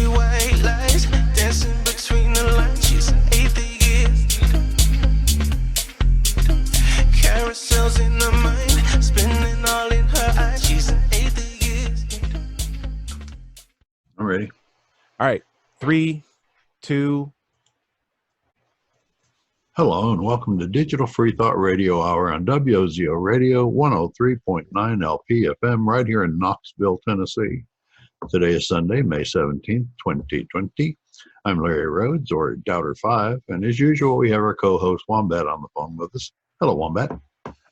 see white lies dancing between the lines. She's an atheist. Carousels in her mind, spinning all in her eyes. She's an atheist. I'm ready. All right. 3, 2. Hello and welcome to Digital Freethought Radio Hour on WOZO Radio 103.9 LP-FM right here in Knoxville, Tennessee. Today is Sunday, May 17th, 2020. I'm Larry Rhodes, or Doubter5, and as usual, we have our co-host Wombat on the phone with us. Hello, Wombat.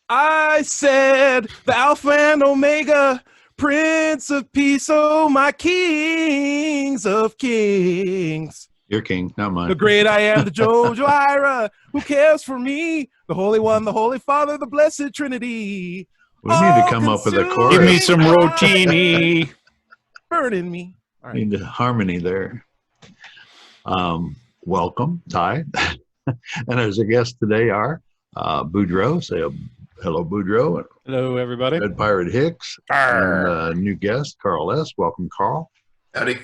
I said the Alpha and Omega, Prince of Peace, oh my kings of kings. Your king, not mine. The great I am, the Jojo Ira, who cares for me? The Holy One, the Holy Father, the Blessed Trinity. We need to come up with a chorus. Give me some rotini. Burning me. All right. Need the harmony there. Welcome, Ty. And as a guest today are Boudreaux. Say hello, Boudreaux. Hello, everybody. Red Pirate Hicks. And new guest, Carl S. Welcome, Carl. Howdy.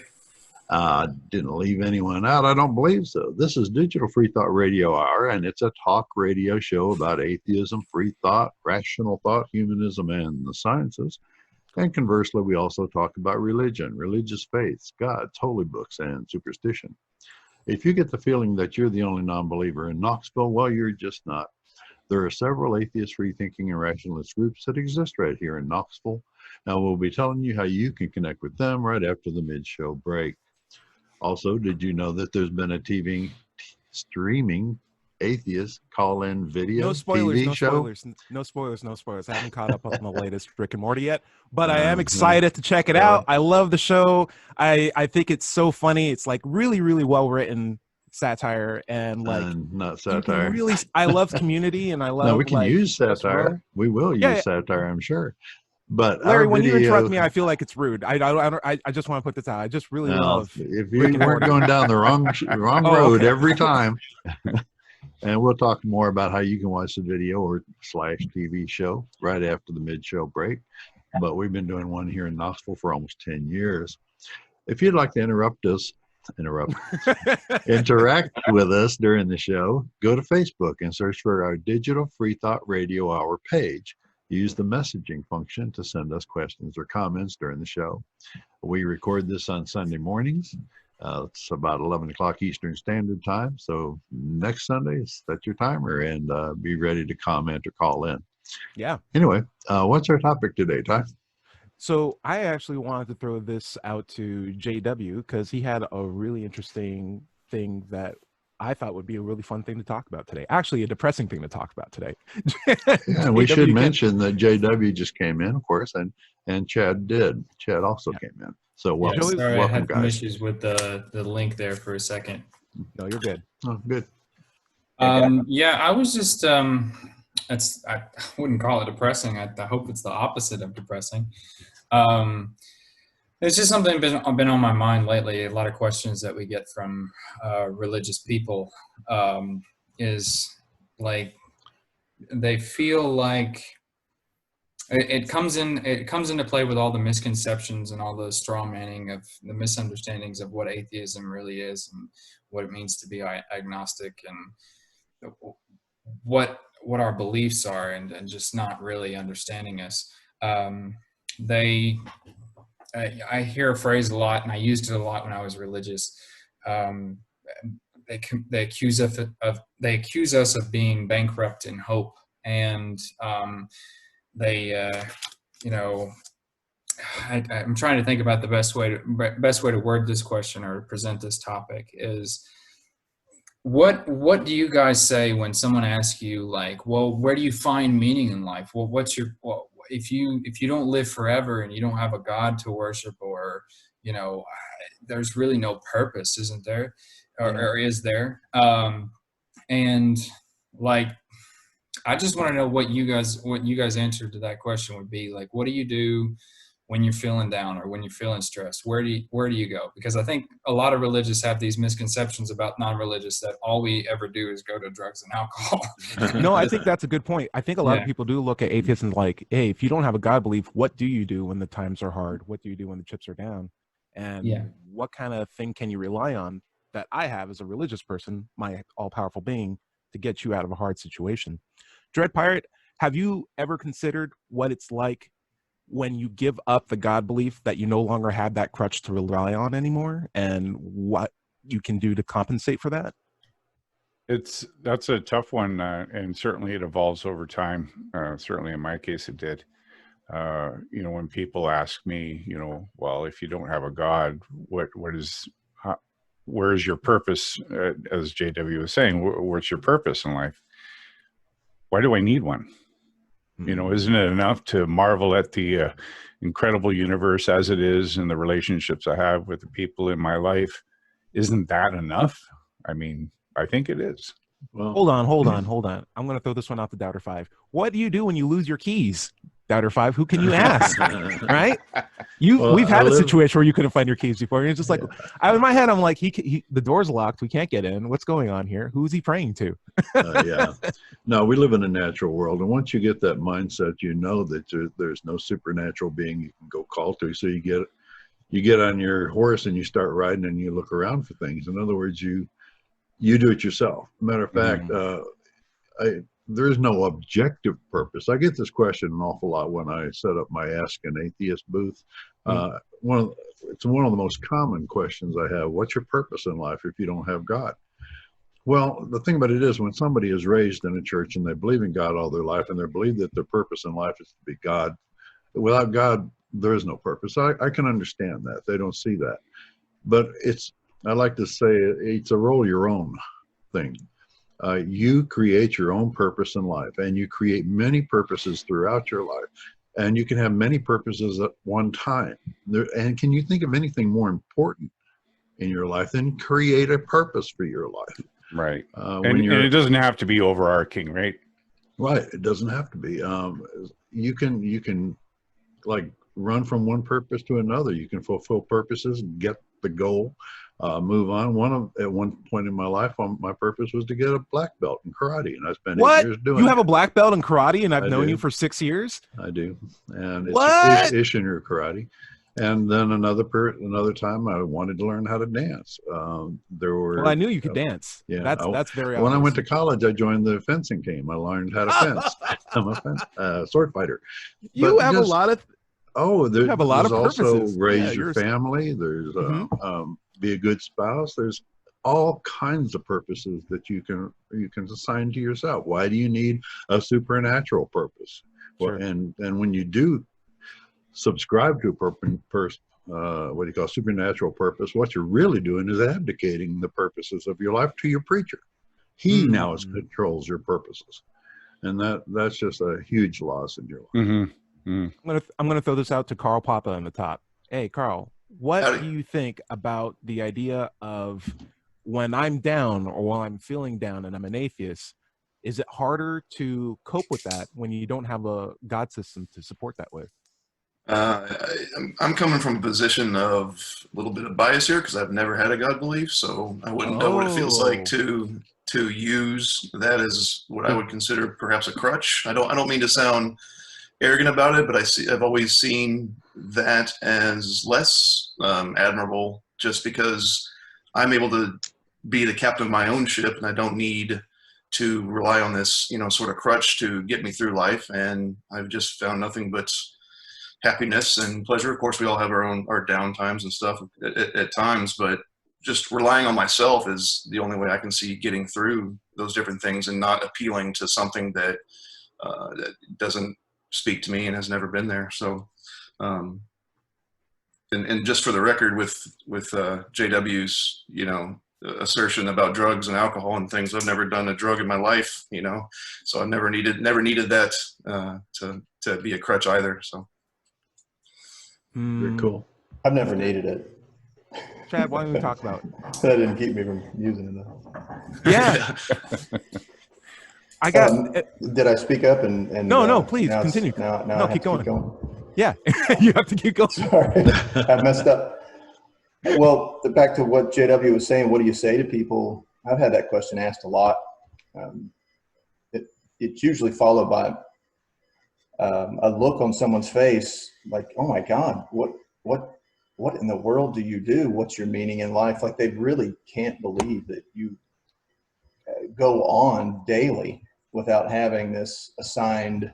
Didn't leave anyone out, I don't believe so. This is Digital Freethought Radio Hour, and it's a talk radio show about atheism, free thought, rational thought, humanism, and the sciences. And conversely, we also talk about religion, religious faiths, gods, holy books, and superstition. If you get the feeling that you're the only non-believer in Knoxville, well, you're just not. There are several atheist, free-thinking, and rationalist groups that exist right here in Knoxville. Now, we'll be telling you how you can connect with them right after the mid-show break. Also, did you know that there's been a TV streaming atheist call-in video No spoilers, TV no show? spoilers, no spoilers, no spoilers. I haven't caught up on the latest Rick and Morty yet, but I am excited to check it out. I love the show. I think it's so funny. It's like really, really well written satire and like not satire. Really, I love Community and I love. No, we can like, use satire. We will use satire, I'm sure. But Larry, our when you video, interrupt me, I feel like it's rude. I just want to put this out. I just really love. If you weren't going down the wrong road every time. And we'll talk more about how you can watch the video or / TV show right after the mid-show break. But we've been doing one here in Knoxville for almost 10 years. If you'd like to interact with us during the show, go to Facebook and search for our Digital Freethought Radio Hour page. Use the messaging function to send us questions or comments during the show. We record this on Sunday mornings. It's about 11 o'clock Eastern Standard Time. So next Sunday, set your timer and be ready to comment or call in. Yeah. Anyway, what's our topic today, Ty? So I actually wanted to throw this out to JW because he had a really interesting thing that I thought would be a really fun thing to talk about today. Actually, a depressing thing to talk about today. Yeah, we should mention that JW just came in, of course, and Chad did. Chad also came in. So welcome, sorry, welcome, I had some guys. issues with the link there for a second. No, you're good. Oh, good. Yeah, I was just I wouldn't call it depressing. I hope it's the opposite of depressing. It's just something been on my mind lately. A lot of questions that we get from religious people is like they feel like it comes into play with all the misconceptions and all the straw manning of the misunderstandings of what atheism really is and what it means to be agnostic and what our beliefs are and just not really understanding us. I hear a phrase a lot, and I used it a lot when I was religious. They accuse us of being bankrupt in hope, and I'm trying to think about the best way to word this question or present this topic is. What do you guys say when someone asks you like, well, where do you find meaning in life? Well, if you don't live forever and you don't have a God to worship, or there's really no purpose, isn't there? Or is there? And like, I just want to know what you guys answer to that question would be. Like, what do you do when you're feeling down or when you're feeling stressed? Where do you go? Because I think a lot of religious have these misconceptions about non-religious that all we ever do is go to drugs and alcohol. No, I think that's a good point. I think a lot of people do look at atheists and like, hey, if you don't have a God belief, what do you do when the times are hard? What do you do when the chips are down? And Yeah. what kind of thing can you rely on that I have as a religious person, my all-powerful being, to get you out of a hard situation? Dread Pirate, have you ever considered what it's like when you give up the God belief, that you no longer have that crutch to rely on anymore, and what you can do to compensate for that? That's a tough one, and certainly it evolves over time. Certainly in my case, it did. When people ask me, well, if you don't have a God, where is your purpose? As JW was saying, what's your purpose in life? Why do I need one? Isn't it enough to marvel at the incredible universe as it is and the relationships I have with the people in my life? Isn't that enough? I mean, I think it is. Well, Hold on. I'm going to throw this one out to Doubter 5. What do you do when you lose your keys? Doubter 5, who can you ask? Right? We've had a situation where you couldn't find your keys before. And it's just like, in my head, I'm like, the door's locked. We can't get in. What's going on here? Who's he praying to? Yeah. No, we live in a natural world. And once you get that mindset, you know that there's no supernatural being you can go call to. So you get on your horse and you start riding and you look around for things. In other words, you do it yourself. Matter of fact, there is no objective purpose. I get this question an awful lot when I set up my Ask an Atheist booth. It's one of the most common questions I have. What's your purpose in life if you don't have God? Well, the thing about it is, when somebody is raised in a church and they believe in God all their life and they believe that their purpose in life is to be God, without God, there is no purpose. I can understand that. They don't see that. But I like to say it's a roll your own thing. You create your own purpose in life, and you create many purposes throughout your life, and you can have many purposes at one time. And can you think of anything more important in your life than create a purpose for your life? Right. And it doesn't have to be overarching, right? Right. It doesn't have to be. You can like run from one purpose to another. You can fulfill purposes, get the goal, move on. At one point in my life, my purpose was to get a black belt in karate, and I spent 8 years doing it. You have a black belt in karate, and I've known you for 6 years? I do. And it's What? Ishinru karate. And then another time I wanted to learn how to dance. Well, I knew you could dance. Yeah, that's very obvious. When I went to college, I joined the fencing team. I learned how to fence. I'm a sword fighter. You have a lot of also purposes. Raise your family. There's be a good spouse. There's all kinds of purposes that you can assign to yourself. Why do you need a supernatural purpose? Sure. And when you do subscribe to a supernatural purpose, what you're really doing is abdicating the purposes of your life to your preacher. He now controls your purposes, and that's just a huge loss in your life. I'm gonna throw this out to Carl Papa on the top. Hey, Carl, what do you think about the idea of when I'm down or while I'm feeling down and I'm an atheist? Is it harder to cope with that when you don't have a God system to support that with? I'm coming from a position of a little bit of bias here because I've never had a God belief, so I wouldn't know what it feels like to use that as what I would consider perhaps a crutch. I don't mean to sound arrogant about it, but I've always seen that as less admirable, just because I'm able to be the captain of my own ship and I don't need to rely on this sort of crutch to get me through life. And I've just found nothing but happiness and pleasure. Of course, we all have our down times and stuff at times, but just relying on myself is the only way I can see getting through those different things and not appealing to something that doesn't speak to me and has never been there. So, and just for the record, with JW's assertion about drugs and alcohol and things, I've never done a drug in my life, so I've never needed that to be a crutch either. So. Very cool. I've never needed it. Chad, why don't we talk about it? That didn't keep me from using it though. Yeah. I got. Did I speak up? And no, please continue. Now keep going. Yeah, you have to keep going. Sorry, I messed up. Well, back to what JW was saying. What do you say to people? I've had that question asked a lot. It's usually followed by a look on someone's face like, "Oh my God, what what in the world do you do? What's your meaning in life? Like, they really can't believe that you go on daily without having this assigned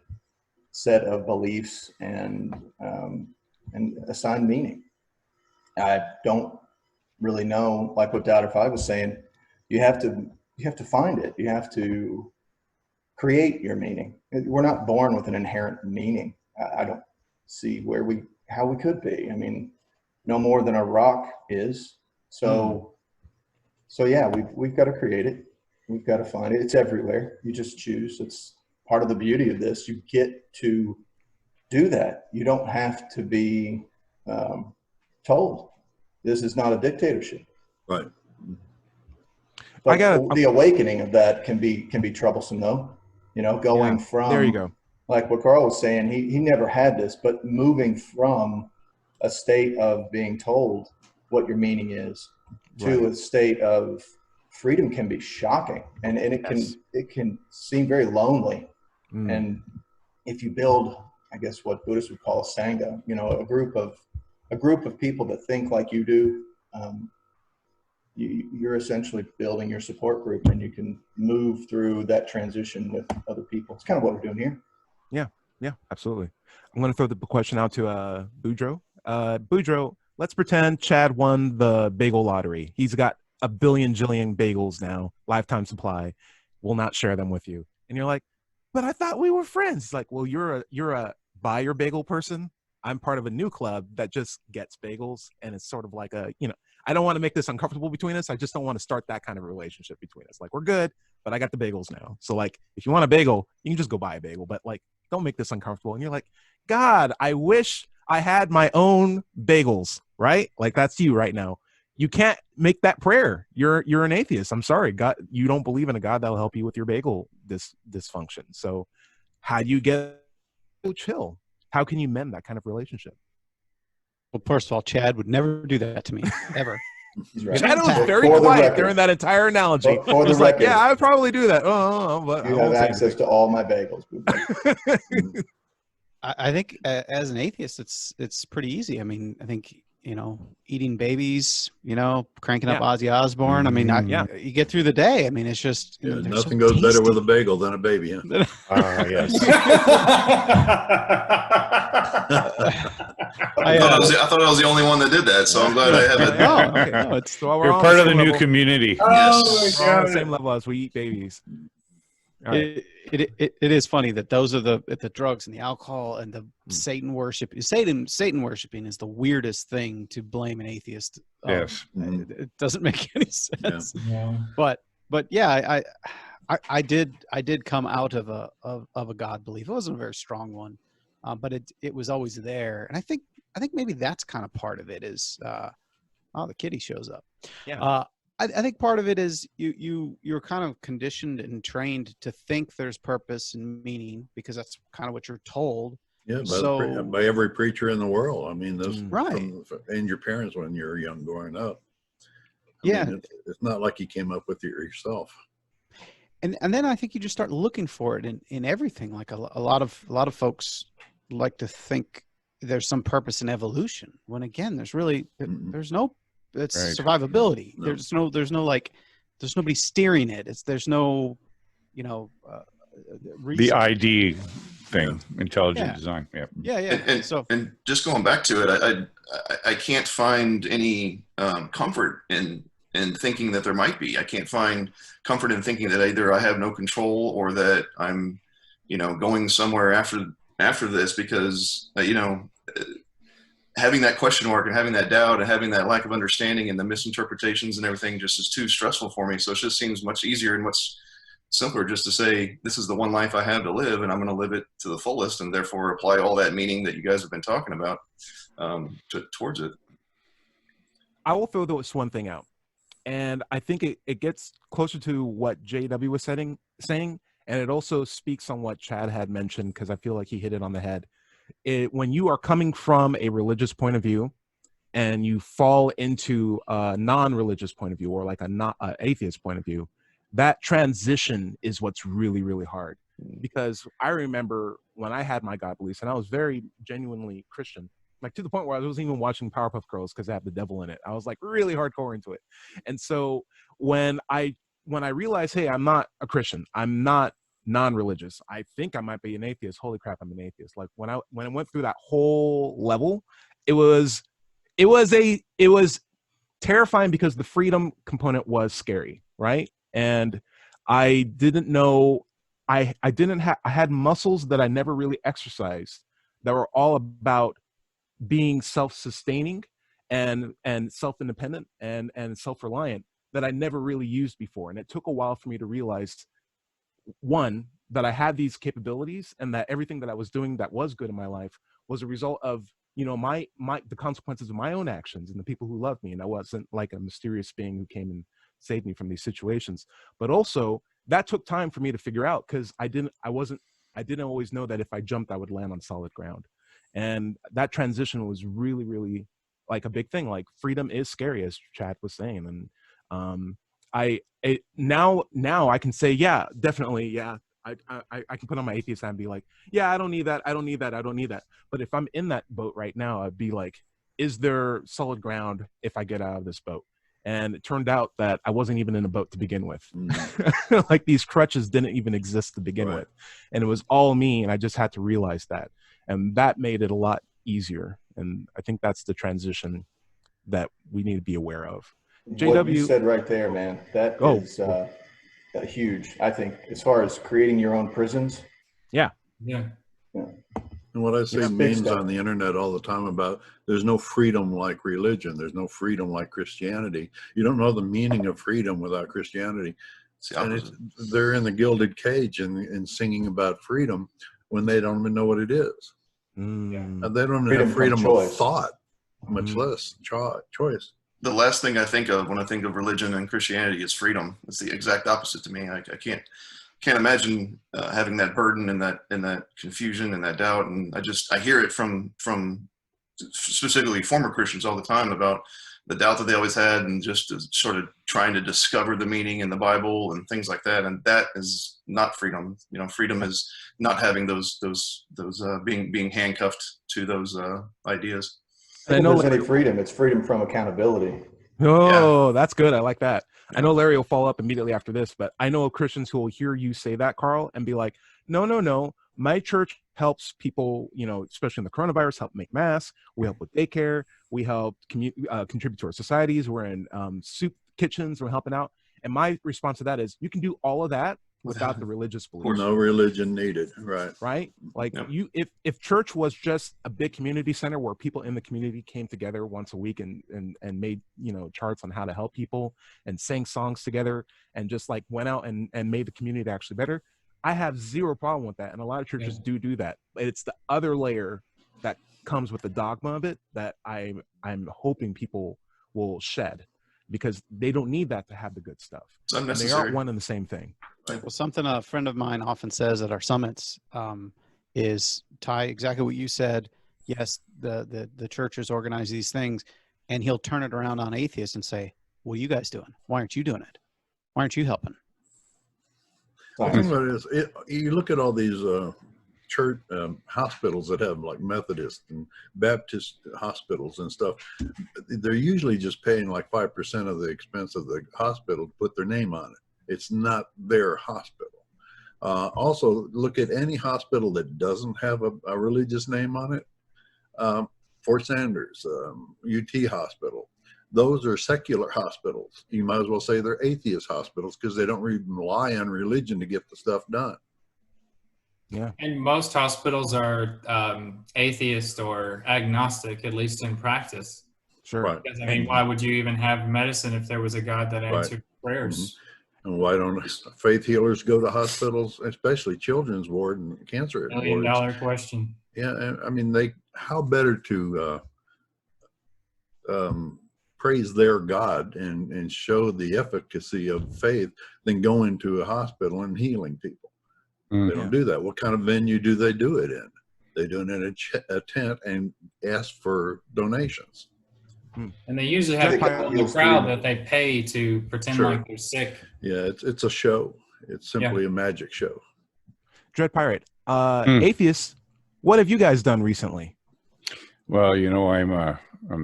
set of beliefs and assigned meaning. I don't really know, like what Dr. Five was saying, you have to find it. You have to create your meaning. We're not born with an inherent meaning. I don't see how we could be. I mean, no more than a rock is. So yeah, we've got to create it. We've got to find it. It's everywhere. You just choose. It's part of the beauty of this. You get to do that. You don't have to be told. This is not a dictatorship. Right. But the awakening of that can be troublesome, though. You know, going from, there you go, like what Carl was saying, he never had this, but moving from a state of being told what your meaning is to a state of freedom can be shocking, and it can seem very lonely. And if you build, I guess, what Buddhists would call a sangha, you know, a group of people that think like you do, you're essentially building your support group, and you can move through that transition with other people. It's kind of what we're doing here. Yeah, absolutely. I'm going to throw the question out to Boudreaux. Boudreaux, let's pretend Chad won the bagel lottery. He's got a billion jillion bagels now, lifetime supply. Will not share them with you. And you're like, but I thought we were friends. It's like, well, you're a buy your bagel person. I'm part of a new club that just gets bagels, and it's sort of like I don't want to make this uncomfortable between us. I just don't want to start that kind of relationship between us. Like, we're good, but I got the bagels now. So like, if you want a bagel, you can just go buy a bagel, but like, don't make this uncomfortable. And you're like, God, I wish I had my own bagels, right? Like, that's you right now. You can't make that prayer. You're an atheist. I'm sorry, God, you don't believe in a God that'll help you with your bagel dysfunction. So how do you get chill? How can you mend that kind of relationship? Well, first of all, Chad would never do that to me, ever. Right. Chad was very quiet during that entire analogy. He was like, yeah, I would probably do that. But you have access to all my bagels. I think as an atheist, it's pretty easy. I mean, I think, you know, eating babies, you know, cranking up Ozzy Osbourne. I mean, you get through the day. I mean, it's just nothing goes better with a bagel than a baby. Huh? Yes. I thought I was the only one that did that, so I'm glad I have it. No, it's so you're part of the new community. Yes. We're on the same level as we eat babies. All right. It is funny that those are the drugs and the alcohol and the Satan worship. Satan worshiping is the weirdest thing to blame an atheist. Yes, it doesn't make any sense. Yeah. But yeah, I did come out of a God belief. It wasn't a very strong one, but it was always there. And I think maybe that's kind of part of it is the kitty shows up. Yeah. I think part of it is you're kind of conditioned and trained to think there's purpose and meaning because that's kind of what you're told. Yeah, by every preacher in the world. I mean, those right, and your parents when you were young growing up. I mean, it's not like you came up with it yourself. And then I think you just start looking for it in everything. Like a lot of folks like to think there's some purpose in evolution when again there's no. It's survivability. No. There's nobody steering it. There's no, the ID thing, intelligent design. Yeah. And just going back to it, I can't find any comfort in thinking that there might be. I can't find comfort in thinking that either I have no control or that I'm, going somewhere after this because, having that question mark and having that doubt and having that lack of understanding and the misinterpretations and everything just is too stressful for me. So it just seems much easier and much simpler just to say, this is the one life I have to live and I'm going to live it to the fullest and therefore apply all that meaning that you guys have been talking about towards it. I will throw this one thing out. And I think it gets closer to what JW was saying. And it also speaks on what Chad had mentioned because I feel like he hit it on the head. When you are coming from a religious point of view and you fall into a non-religious point of view or like a atheist point of view, that transition is what's really, really hard. Because I remember when I had my God beliefs and I was very genuinely Christian, like to the point where I wasn't even watching Powerpuff Girls because they have the devil in it. I was like really hardcore into it. And so when I realized, hey, I'm not a Christian, I'm not non-religious, I think I might be an atheist. Holy crap, I'm an atheist. Like when I went through that whole level, it was terrifying because the freedom component was scary, right? And I didn't know, I had muscles that I never really exercised that were all about being self-sustaining and self-independent and self-reliant that I never really used before. And it took a while for me to realize, one, that I had these capabilities and that everything that I was doing that was good in my life was a result of, you know, the consequences of my own actions and the people who loved me. And I wasn't like a mysterious being who came and saved me from these situations. But also that took time for me to figure out, because I didn't always know that if I jumped, I would land on solid ground. And that transition was really, really like a big thing. Like freedom is scary, as Chad was saying. And now I can say, yeah, definitely. Yeah. I can put on my atheist hat and be like, yeah, I don't need that. I don't need that. I don't need that. But if I'm in that boat right now, I'd be like, is there solid ground if I get out of this boat? And it turned out that I wasn't even in a boat to begin with. Like these crutches didn't even exist to begin with. And it was all me. And I just had to realize that. And that made it a lot easier. And I think that's the transition that we need to be aware of. JW, what you said right there, man, that is huge. I think as far as creating your own prisons. Yeah. And what I see memes on the internet all the time about there's no freedom like religion. There's no freedom like Christianity. You don't know the meaning of freedom without Christianity. And they're in the gilded cage and singing about freedom when they don't even know what it is. And they don't even have freedom of thought, much less choice. The last thing I think of when I think of religion and Christianity is freedom. It's the exact opposite to me. I can't imagine having that burden and that confusion and that doubt. And I hear it from specifically former Christians all the time about the doubt that they always had and just sort of trying to discover the meaning in the Bible and things like that. And that is not freedom. You know, freedom is not having those being handcuffed to those ideas. I know there's any freedom. It's freedom from accountability. Oh, that's good. I like that. I know Larry will follow up immediately after this, but I know Christians who will hear you say that, Carl, and be like, no. My church helps people, you know, especially in the coronavirus, help make masks. We help with daycare. We help contribute to our societies. We're in soup kitchens. We're helping out. And my response to that is, you can do all of that without the religious beliefs. No religion needed, right? Like if church was just a big community center where people in the community came together once a week and made, you know, charts on how to help people and sang songs together and just like went out and made the community actually better, I have zero problem with that. And a lot of churches do that. But it's the other layer that comes with the dogma of it that I'm hoping people will shed, because they don't need that to have the good stuff. And they aren't one and the same thing. Well, something a friend of mine often says at our summits is, Ty, exactly what you said. Yes, the churches organize these things, and he'll turn it around on atheists and say, what are you guys doing? Why aren't you doing it? Why aren't you helping? The thing about it is, you look at all these church hospitals that have like Methodist and Baptist hospitals and stuff. They're usually just paying like 5% of the expense of the hospital to put their name on it. It's not their hospital. Also, look at any hospital that doesn't have a religious name on it. Fort Sanders, UT Hospital. Those are secular hospitals. You might as well say they're atheist hospitals because they don't rely on religion to get the stuff done. Yeah. And most hospitals are atheist or agnostic, at least in practice. Sure. Right. Because, I mean, why would you even have medicine if there was a God that answered prayers? Mm-hmm. And why don't faith healers go to hospitals, especially children's ward and cancer wards? $1 million question. Yeah, and I mean, how better to praise their God and show the efficacy of faith than going to a hospital and healing people. They don't do that. What kind of venue do they do it in? They do it in a tent and ask for donations. And they usually have people in the crowd that they pay to pretend like they're sick. Yeah, it's a show. It's simply a magic show. Dread Pirate, atheists, what have you guys done recently? Well, you know, I'm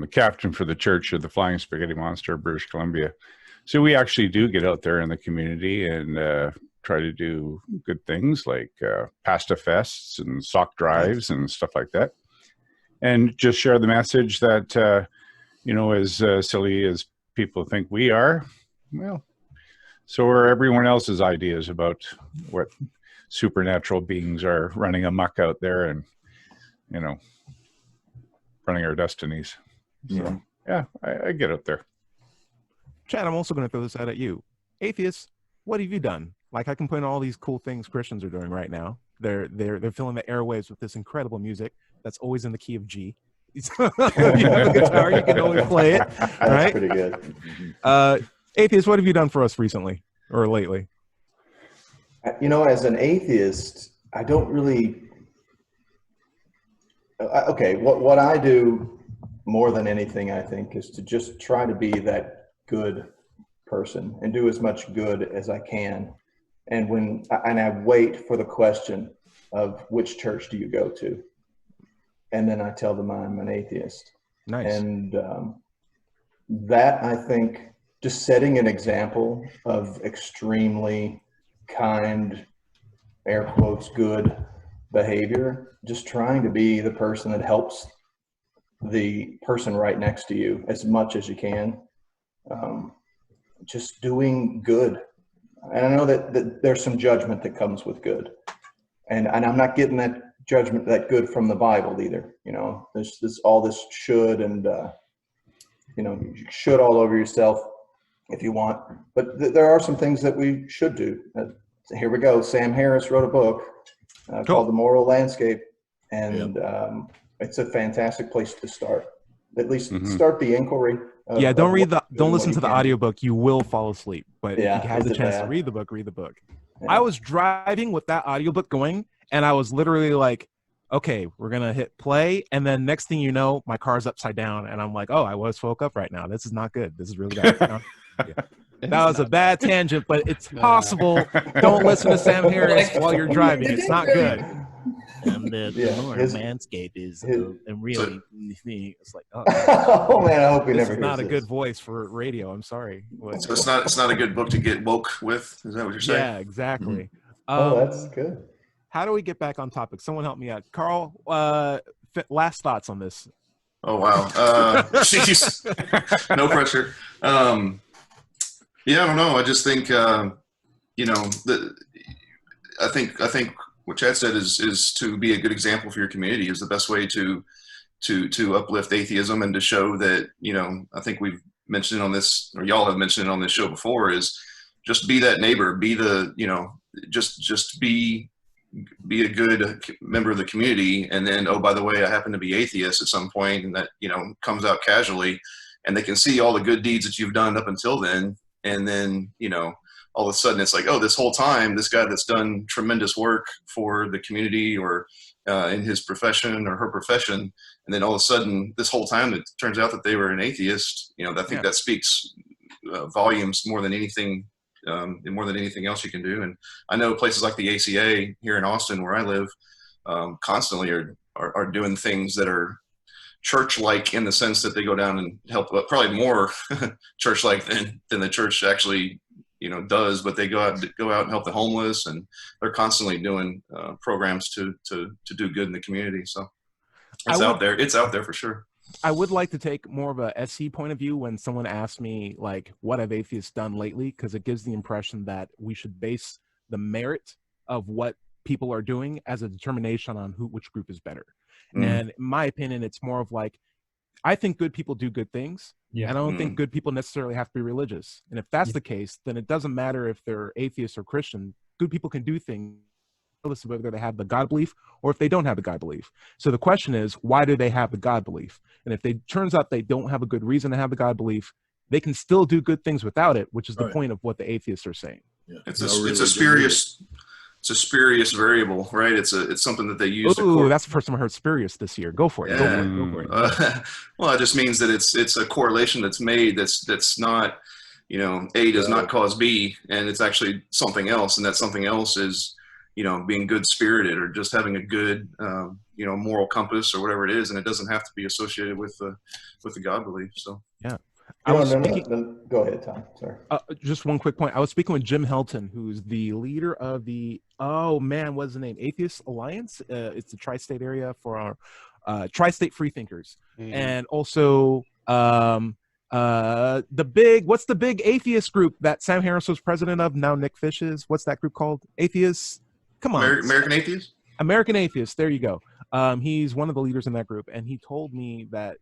the captain for the Church of the Flying Spaghetti Monster, British Columbia. So we actually do get out there in the community and try to do good things like pasta fests and sock drives and stuff like that. And just share the message that, you know, as silly as people think we are, well, so are everyone else's ideas about what supernatural beings are running amok out there and, you know, running our destinies. So, yeah, I get out there. Chad, I'm also going to throw this out at you. Atheists, what have you done? Like, I can point all these cool things Christians are doing right now. They're filling the airwaves with this incredible music that's always in the key of G. If you have a guitar, you can always play it. That's right? pretty good. Atheists, what have you done for us recently or lately? You know, as an atheist, I don't really. Okay, what I do more than anything, I think, is to just try to be that good person and do as much good as I can. And I wait for the question of which church do you go to, and then I tell them I'm an atheist. Nice. And that, I think, just setting an example of extremely kind, air quotes, good behavior, just trying to be the person that helps the person right next to you as much as you can. Just doing good. And I know that there's some judgment that comes with good. And I'm not getting that judgment, that good from the Bible either. You know, there's all this should and, you know, you should all over yourself if you want. But there are some things that we should do. Here we go. Sam Harris wrote a book called The Moral Landscape. And it's a fantastic place to start. At least start the inquiry. Don't listen to the audiobook. You will fall asleep. But if you have the chance to read the book, read the book. Yeah. I was driving with that audiobook going, and I was literally like, okay, we're going to hit play. And then next thing you know, my car's upside down. And I'm like, oh, I was woke up right now. This is not good. This is really bad. That was a bad tangent, but it's possible. Don't listen to Sam Harris while you're driving. It's not good. And the Moral Landscape is really, it's like, oh man, I hope we never. It's not a good voice for radio. I'm sorry. So it's not a good book to get woke with. Is that what you're saying? Yeah, exactly. That's good. How do we get back on topic? Someone help me out. Carl, last thoughts on this. Oh wow. Jeez. No pressure. Yeah, I don't know. I just think you know, I think what Chad said is to be a good example for your community is the best way to uplift atheism and to show that, you know, I think we've mentioned it on this, or y'all have mentioned it on this show before, is just be that neighbor, be the, you know, just be a good member of the community. And then, oh, by the way, I happen to be atheist at some point, and that, you know, comes out casually, and they can see all the good deeds that you've done up until then. And then, you know, all of a sudden it's like, oh, this whole time, this guy that's done tremendous work for the community or in his profession or her profession. And then all of a sudden, this whole time, it turns out that they were an atheist. You know, I think that speaks volumes more than anything else you can do. And I know places like the ACA here in Austin, where I live, constantly are doing things that are church-like in the sense that they go down and help, probably more church-like than the church actually, you know, does, but they go out and help the homeless, and they're constantly doing programs to do good in the community. So it's out there. It's out there for sure. I would like to take more of a SC point of view when someone asks me, like, what have atheists done lately? Because it gives the impression that we should base the merit of what people are doing as a determination on which group is better. And in my opinion, it's more of like, I think good people do good things. Yeah. And I don't think good people necessarily have to be religious. And if that's the case, then it doesn't matter if they're atheist or Christian. Good people can do things regardless of whether they have the God belief or if they don't have the God belief. So the question is, why do they have the God belief? And if it turns out they don't have a good reason to have the God belief, they can still do good things without it, which is the point of what the atheists are saying. Yeah. It's a spurious variable, right? It's something that they use. Ooh, that's the first time I heard spurious this year. Go for it. Yeah. Go for it. Well, it just means that it's a correlation that's made that's not, you know, A does not cause B, and it's actually something else, and that something else is, you know, being good spirited or just having a good moral compass or whatever it is, and it doesn't have to be associated with the God belief. So yeah. Go ahead, Tom. Sorry. Just one quick point. I was speaking with Jim Helton, who's the leader of the what's the name? Atheist Alliance. It's the tri-state area for our tri-state freethinkers, and also what's the big atheist group that Sam Harris was president of? Now Nick Fish is. What's that group called? Atheists. Come on, American Atheists. American Atheists. There you go. He's one of the leaders in that group, and he told me that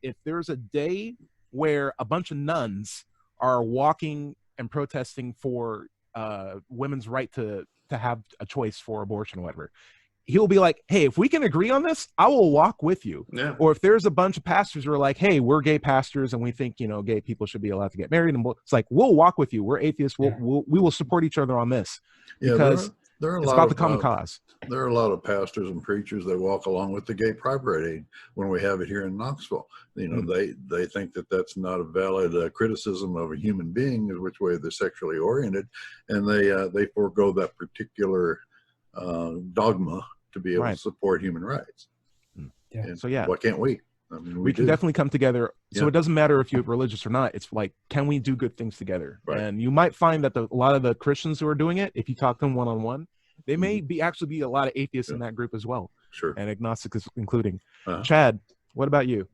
if there's a day where a bunch of nuns are walking and protesting for women's right to have a choice for abortion or whatever, he'll be like, hey, if we can agree on this, I will walk with you. Yeah. Or if there's a bunch of pastors who are like, hey, we're gay pastors and we think gay people should be allowed to get married, and it's like, we'll walk with you. We're atheists. We will support each other on this, because it's about the common cause. There are a lot of pastors and preachers that walk along with the Gay Pride Parade when we have it here in Knoxville. They think that that's not a valid criticism of a human being, which way they're sexually oriented, and they forego that particular dogma to be able to support human rights. Yeah. So why can't we? I mean, we can definitely come together. So it doesn't matter if you're religious or not. It's like, can we do good things together? Right. And you might find that a lot of the Christians who are doing it, if you talk to them one-on-one, they may actually be a lot of atheists in that group as well. Sure. And agnostics including. Chad, what about you?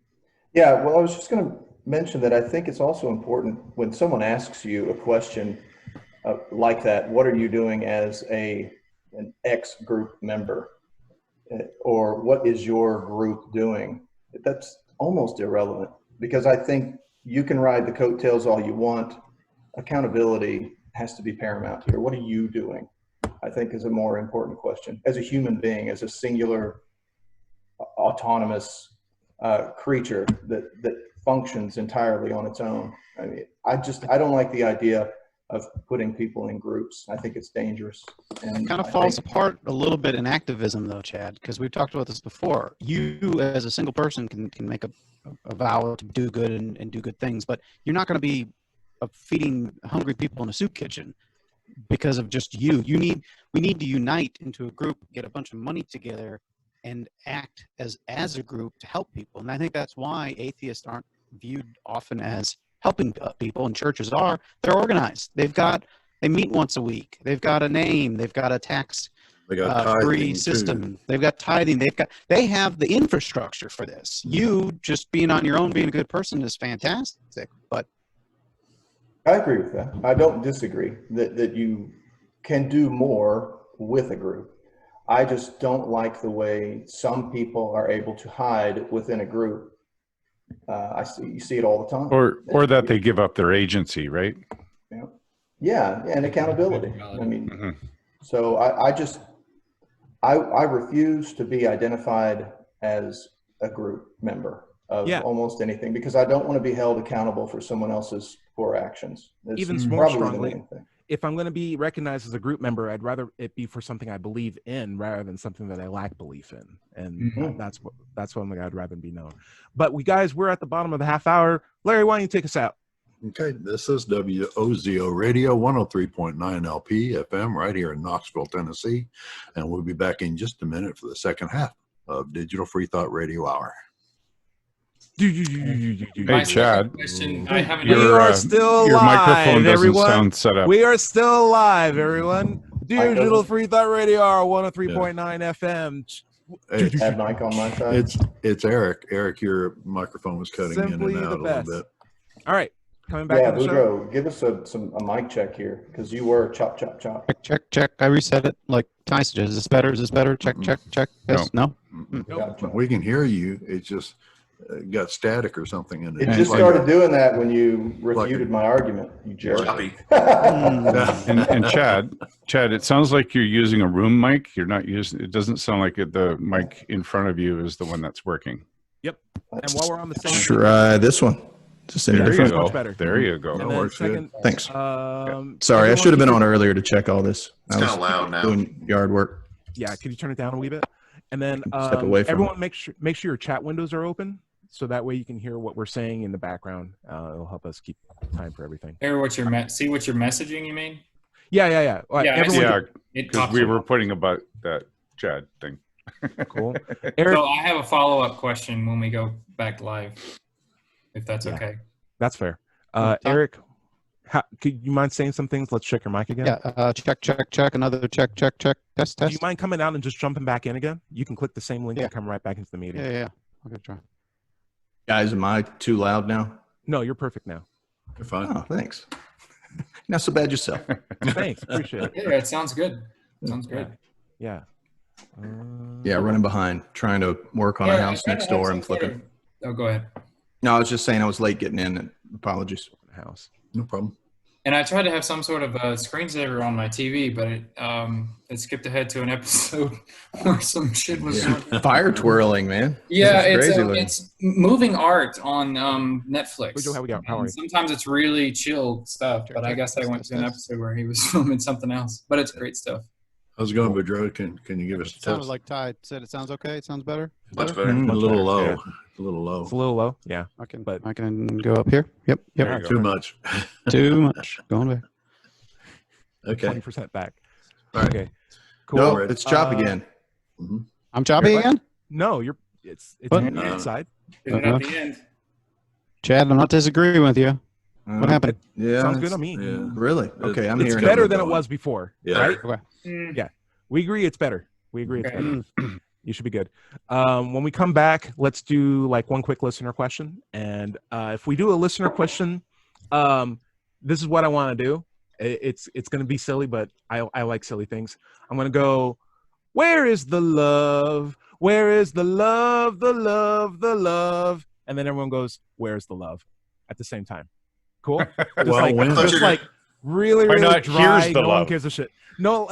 Yeah, well, I was just going to mention that I think it's also important when someone asks you a question like that, what are you doing as an ex-group member? Or what is your group doing? That's almost irrelevant, because I think you can ride the coattails all you want. Accountability has to be paramount here. What are you doing? I think is a more important question. As a human being, as a singular, autonomous creature that functions entirely on its own. I mean, I don't like the idea of putting people in groups. I think it's dangerous. And it kind of falls apart a little bit in activism, though, Chad, because we've talked about this before. You, as a single person, can make a vow to do good and do good things, but you're not going to be feeding hungry people in a soup kitchen because of just you. We need to unite into a group, get a bunch of money together, and act as a group to help people. And I think that's why atheists aren't viewed often as helping people, and churches are. They're organized. They meet once a week. They've got a name. They've got a tax-free system. They've got tithing. They have the infrastructure for this. You just being on your own, being a good person is fantastic, but I agree with that. I don't disagree that you can do more with a group. I just don't like the way some people are able to hide within a group. You see it all the time. Or that they give up their agency, right? Yeah, and accountability. I mean, so I refuse to be identified as a group member of almost anything, because I don't want to be held accountable for someone else's poor actions. It's even more strongly, if I'm going to be recognized as a group member, I'd rather it be for something I believe in rather than something that I lack belief in. And that's what I'd rather be known. But we're at the bottom of the half hour. Larry, why don't you take us out? Okay, this is WOZO Radio 103.9 LP FM right here in Knoxville, Tennessee. And we'll be back in just a minute for the second half of Digital Freethought Radio Hour. Hey, Chad, we are still your microphone live, doesn't everyone. sound set up. We are still live, everyone. Digital Freethought Radio Hour 103.9 FM. Have mic on my side. It's Eric. Eric, your microphone was cutting Simply in and out a little bit. All right, coming back on the show. Give us a mic check here, because you were chop, chop, chop. Check. I reset it like Ty suggested. Is this better? Is this better? Check. Yes. No. Nope. We can hear you. It's just got static or something in it. It just started doing that when you refuted my argument, you jerk. And Chad, it sounds like you're using a room mic. You're not using. It doesn't sound like the mic in front of you is the one that's working. Yep. And while we're on the same, try this one. Just in there you go. Better. There you go. And then second, thanks. Sorry, I should have been on earlier to check all this. It's kind of loud now. Doing yard work. Yeah, could you turn it down a wee bit? And then Step away from everyone, make sure your chat windows are open, so that way you can hear what we're saying in the background. It'll help us keep time for everything. Hear what you're messaging, you mean? Yeah. Because we were putting about that Chad thing. Cool. Eric, So I have a follow-up question when we go back live, if that's Yeah. okay. that's fair. Eric, could you mind saying some things? Let's check your mic again. Yeah. Check. Another check. Test. Do you mind coming out and just jumping back in again? You can click the same link Yeah. and come right back into the meeting. Yeah. Okay, try. Guys, am I too loud now? No, you're perfect now. You're fine. Oh, thanks. Not so bad yourself. Thanks. Appreciate it. Yeah, it sounds good. Sounds good. Yeah. Yeah, running behind, trying to work on a house next door and flipping. Oh, go ahead. No, I was just saying I was late getting in. And apologies. House. No problem. And I tried to have some sort of a screensaver on my TV, but it skipped ahead to an episode where some shit was. Fire twirling, man. Yeah, This is crazy it's moving art on Netflix. How are you? Sometimes it's really chill stuff, but I guess I went to an episode where he was filming something else. But it's great stuff. How's it going, Boudreaux? Can you give us a It sounded test? like Ty said. It sounds okay. It sounds better. Much better. A little low. Yeah. A little low. It's a little low. Yeah. I can But- go up here. Yep. There you go. Too much. Too much. Going back. Okay. 20% back. All right. Okay. Cool. No, Right. it's chop again. Mhm. I'm choppy again. No, it's What? on the inside. Is it at the end? Chad, I'm not disagreeing with you. What happened? Yeah. Sounds good it's- on me. Yeah. Really? Okay, I'm It's hearing better it. than it was before. Yeah. Right? Okay. Mm. We agree it's better. We agree it's Okay. better. You should be good. When we come back, let's do like one quick listener question. And if we do a listener question, this is what I want to do. It's going to be silly, but I like silly things. I'm going to go, where is the love? Where is the love, the love, the love? And then everyone goes, where's the love? At the same time. Cool? Just Well, when- like really, Why really not, dry. here's the No one love? gives a shit. No,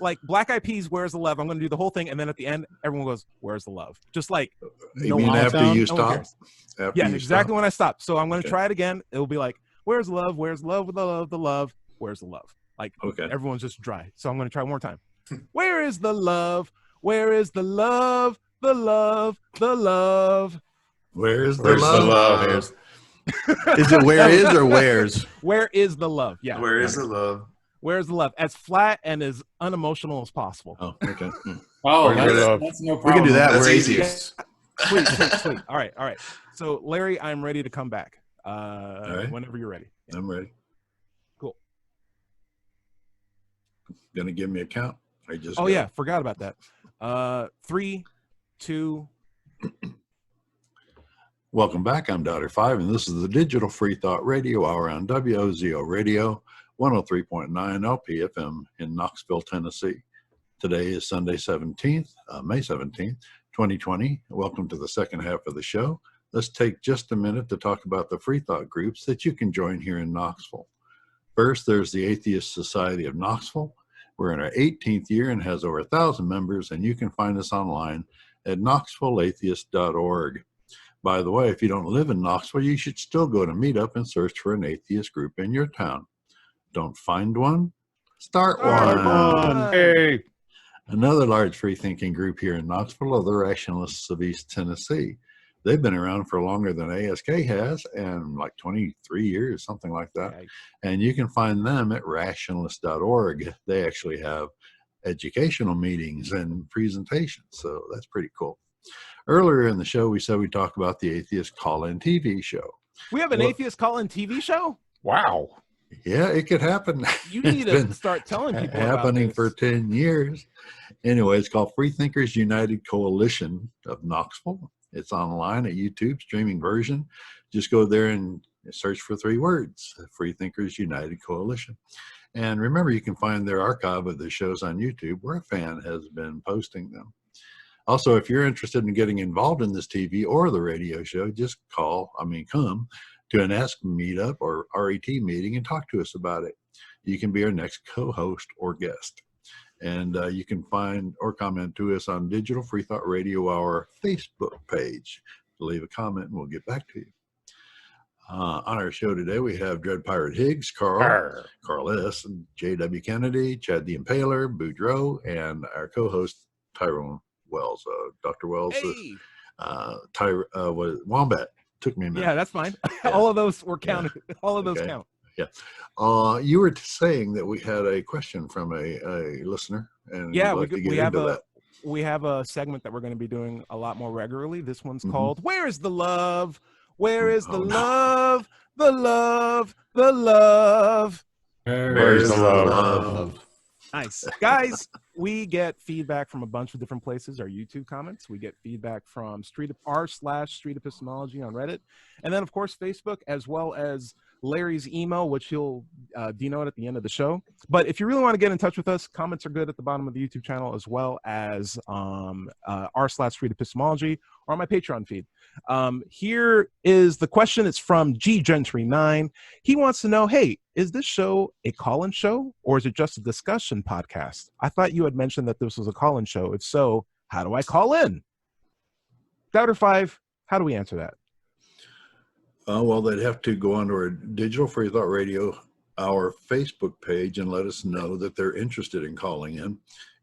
like Black Eyed Peas, where's the love? I'm going to do the whole thing, and then at the end, everyone goes, where's the love? Just like, You no mean one after sound, you no one stop? cares. After Yeah, you exactly stop? when I stop. So I'm going to Okay. try it again. It'll be like, where's the love? Where's the love? The love, the love. Where's the love? Like, Okay. everyone's just dry. So I'm going to try one more time. Where is the love? Where is the love? The love, the love. Where's the Where's the love? love? Where's- Is it where is or where's? Where is the love? Yeah. Where is the love? Where's the love? As flat and as unemotional as possible. Oh, okay. Oh, Where's the love? that's no We problem. can do that. That's We're easy. atheists. Sweet, sweet, sweet. All right, all right. So, Larry, I'm ready to come back. right. Whenever you're ready. I'm ready. Cool. Gonna give me a count? I just Oh go? yeah, forgot about that. 3, 2. Welcome back. I'm Dr. 5, and this is the Digital Freethought Radio Hour on WOZO Radio, 103.9 LPFM in Knoxville, Tennessee. Today is Sunday, May 17th, 2020. Welcome to the second half of the show. Let's take just a minute to talk about the Freethought groups that you can join here in Knoxville. First, there's the Atheist Society of Knoxville. We're in our 18th year and has over 1,000 members, and you can find us online at knoxvilleatheist.org. By the way, if you don't live in Knoxville, you should still go to Meetup and search for an atheist group in your town. Don't find one? Start one. Hey, Another large free-thinking group here in Knoxville are the Rationalists of East Tennessee. They've been around for longer than ASK has, and like 23 years, something like that. Okay. And you can find them at rationalist.org. They actually have educational meetings and presentations, so that's pretty cool. Earlier in the show, we said we'd talk about the Atheist Call-In TV show. We have an Well- atheist call-in TV show? wow. Yeah, it could happen. You It's need been to start telling people happening about for this. 10 years. Anyway, it's called Freethinkers United Coalition of Knoxville. It's online at YouTube, streaming version. Just go there and search for 3 words, Freethinkers United Coalition. And remember, you can find their archive of the shows on YouTube where a fan has been posting them. Also, if you're interested in getting involved in this TV or the radio show, just come to an Ask Meetup or RET meeting and talk to us about it. You can be our next co-host or guest. And you can find or comment to us on Digital Freethought Radio Hour Facebook page. Leave a comment and we'll get back to you. On our show today, we have Dread Pirate Higgs, Carl S., and J.W. Kennedy, Chad the Impaler, Boudreaux, and our co-host, Tyrone Wells. Dr. Wells, Hey! Wombat. Took me a minute. Yeah, that's fine. Yeah. All of those were counted. All of those Okay. count. You were saying that we had a question from a listener, and Yeah, we'd like to get we into have that. we have a segment that we're going to be doing a lot more regularly. This one's called "Where is the Love? Where is the love? The love, the love." Where's the love? Nice. Guys, we get feedback from a bunch of different places. Our YouTube comments. We get feedback from r/Street Epistemology on Reddit. And then, of course, Facebook, as well as Larry's email, which he'll denote at the end of the show. But if you really want to get in touch with us, comments are good at the bottom of the YouTube channel, as well as r/Street Epistemology or on my Patreon feed. Here is the question. It's from Gentry9. He wants to know, hey, is this show a call-in show or is it just a discussion podcast? I thought you had mentioned that this was a call-in show. If so, how do I call in? Doubter 5, how do we answer that? Well, they'd have to go onto our Digital Freethought Radio Hour Facebook page and let us know that they're interested in calling in.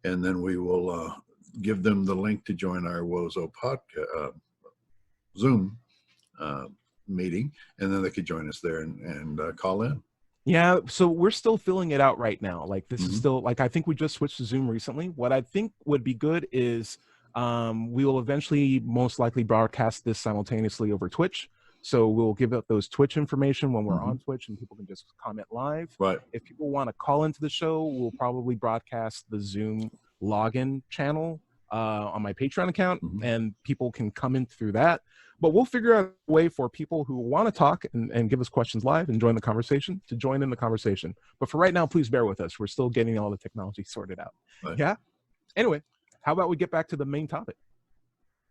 And then we will give them the link to join our WOZO podcast, Zoom meeting. And then they could join us there and call in. Yeah, so we're still filling it out right now. Like this is still, like I think we just switched to Zoom recently. What I think would be good is we will eventually most likely broadcast this simultaneously over Twitch. So we'll give out those Twitch information when we're on Twitch and people can just comment live. Right. If people want to call into the show, we'll probably broadcast the Zoom login channel on my Patreon account and people can come in through that. But we'll figure out a way for people who want to talk and give us questions live and join the conversation to join in the conversation. But for right now, please bear with us. We're still getting all the technology sorted out. Right. Yeah. Anyway, how about we get back to the main topic?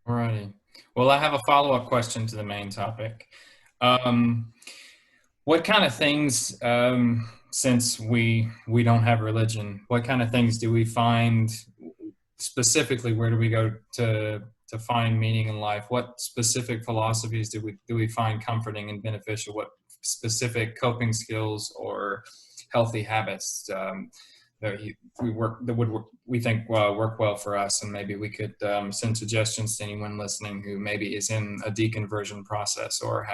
All righty. Well, I have a follow-up question to the main topic. What kind of things, since we don't have religion, what kind of things do we find specifically? Where do we go to find meaning in life? What specific philosophies do we find comforting and beneficial? What specific coping skills or healthy habits that we think work well for us? And maybe we could send suggestions to anyone listening who maybe is in a deconversion process or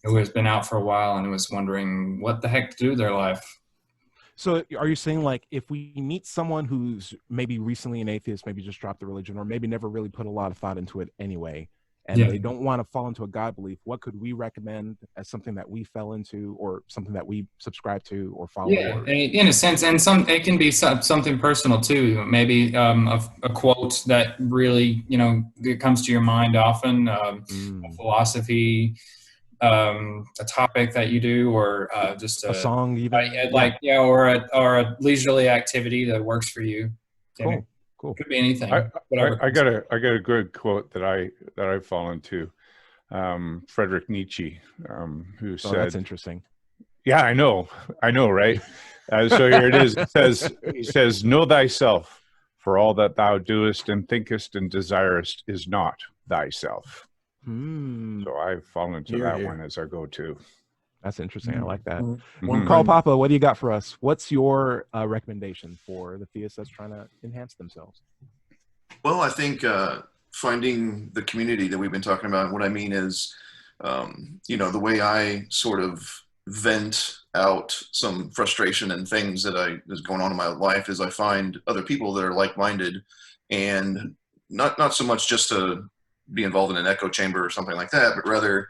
who has been out for a while and was wondering what the heck to do with their life. So are you saying, like, if we meet someone who's maybe recently an atheist, maybe just dropped the religion, or maybe never really put a lot of thought into it anyway, and they don't want to fall into a God belief, what could we recommend as something that we fell into or something that we subscribe to or follow? Yeah, in a sense, and it can be something personal too. Maybe a quote that really, it comes to your mind often, a philosophy, a topic that you do, or just a song, even or a leisurely activity that works for you. Cool. Could be anything. I got a good quote that I've fallen to. Friedrich Nietzsche, who said, that's interesting. Yeah, I know, right? So here it is. It says, "Know thyself, for all that thou doest and thinkest and desirest is not thyself." So I've fallen to that one as our go-to. That's interesting. I like that. Carl Papa, what do you got for us? What's your recommendation for the theists that's trying to enhance themselves? Well, I think finding the community that we've been talking about. What I mean is, the way I sort of vent out some frustration and things that is going on in my life is I find other people that are like-minded, and not so much just to be involved in an echo chamber or something like that, but rather,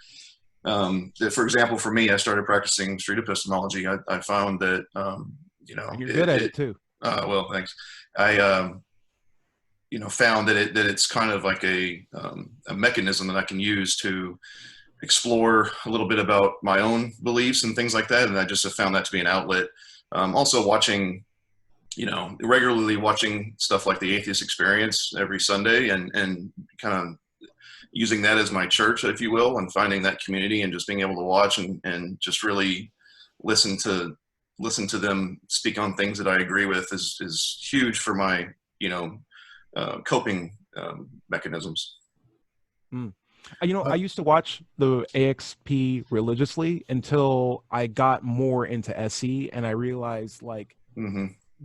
for example, for me, I started practicing street epistemology. I found that, you're good at it too. Well, thanks. I, found that it's kind of like a mechanism that I can use to explore a little bit about my own beliefs and things like that. And I just have found that to be an outlet. Also watching, regularly watching stuff like the Atheist Experience every Sunday and kind of using that as my church, if you will, and finding that community and just being able to watch and just really listen to them speak on things that I agree with is huge for my, coping mechanisms. I used to watch the AXP religiously until I got more into SE, and I realized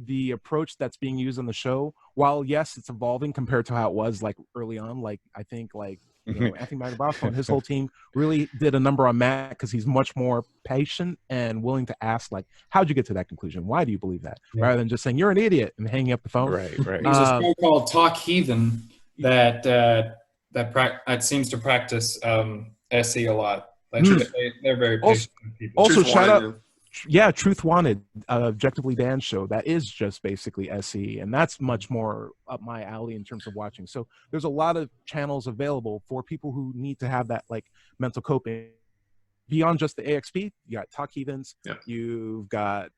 the approach that's being used on the show, while yes, it's evolving compared to how it was like early on. Like I think like Anthony Magnabosco and his whole team really did a number on Matt because he's much more patient and willing to ask, like, how'd you get to that conclusion? Why do you believe that? Yeah. Rather than just saying you're an idiot and hanging up the phone. Right. There's a show called Talk Heathen that seems to practice SE a lot. Like, they're very patient people. Also, Truth shout Wanted. out. Yeah, Truth Wanted, Objectively Dan's show. That is just basically SE, and that's much more up my alley in terms of watching. So there's a lot of channels available for people who need to have that like mental coping. Beyond just the AXP, you got Talk Heathens, Yeah. you've got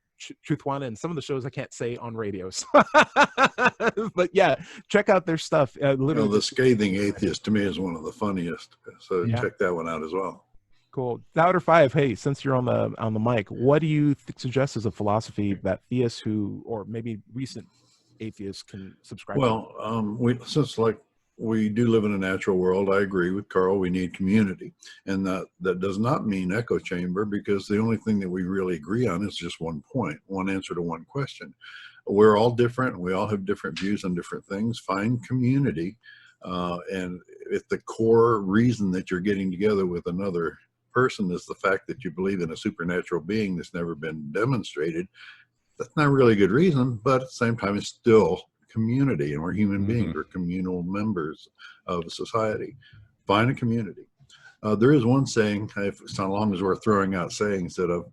Truth Wanted, and some of the shows I can't say on radios. But yeah, check out their stuff. Literally, The Scathing Atheist to me is one of the funniest. So Yeah. check that one out as well. cool. Outer Five, hey, since you're on the mic, what do you suggest as a philosophy that theists who, or maybe recent atheists, can subscribe to? Well, since we do live in a natural world, I agree with Carl. We need community, and that does not mean echo chamber, because the only thing that we really agree on is just one point, one answer to one question. We're all different. We all have different views on different things. Find community, and if the core reason that you're getting together with another person is the fact that you believe in a supernatural being that's never been demonstrated, that's not really a good reason, but at the same time, it's still community, and we're human beings. We're communal members of society. Find a community. There is one saying, as long as we're throwing out sayings that have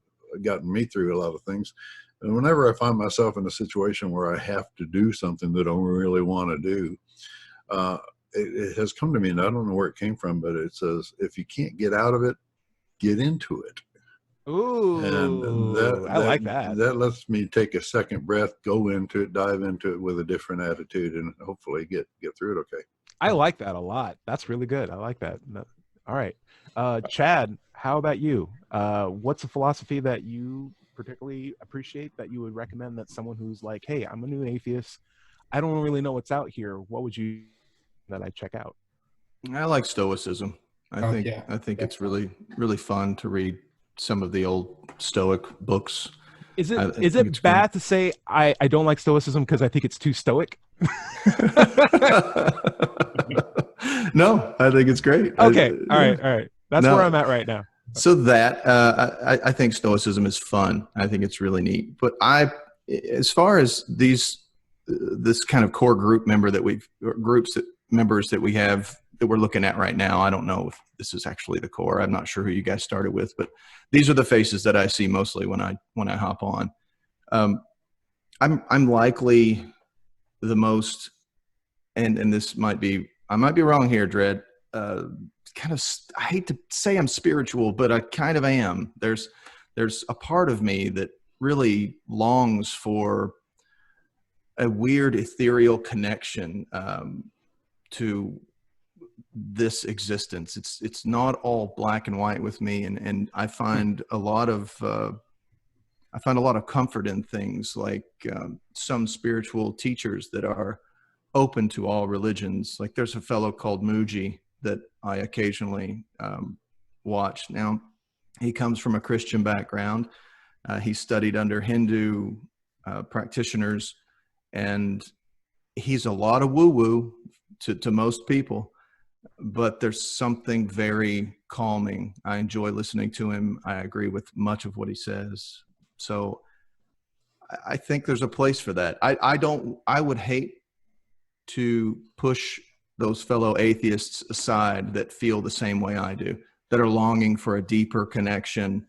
gotten me through a lot of things, and whenever I find myself in a situation where I have to do something that I don't really want to do, it has come to me, and I don't know where it came from, but it says, if you can't get out of it, get into it. Ooh, And I like that. That lets me take a second breath, go into it, dive into it with a different attitude, and hopefully get through it okay. I like that a lot. That's really good. I like that. All right. Chad, how about you? What's a philosophy that you particularly appreciate that you would recommend that someone who's like, hey, I'm a new atheist, I don't really know what's out here, what would you that I check out? I like Stoicism. I think it's really, really fun to read some of the old Stoic books. Is it bad to say I don't like Stoicism because I think it's too stoic? No, I think it's great. Okay. All right. That's where I'm at right now. So I think Stoicism is fun. I think it's really neat. But as far as this kind of core group members that we have that we're looking at right now, I don't know if this is actually the core. I'm not sure who you guys started with, but these are the faces that I see mostly when I hop on. I'm likely the most, and this might be, I might be wrong here, Dredd. Kind of, I hate to say I'm spiritual, but I kind of am. There's a part of me that really longs for a weird ethereal connection to this existence. It's not all black and white with me, and I find a lot of comfort in things like some spiritual teachers that are open to all religions. Like there's a fellow called Muji that I occasionally watch. Now, he comes from a Christian background. He studied under Hindu practitioners, and he's a lot of woo-woo to most people, but there's something very calming. I enjoy listening to him. I agree with much of what he says. So I think there's a place for that. I would hate to push those fellow atheists aside that feel the same way I do, that are longing for a deeper connection.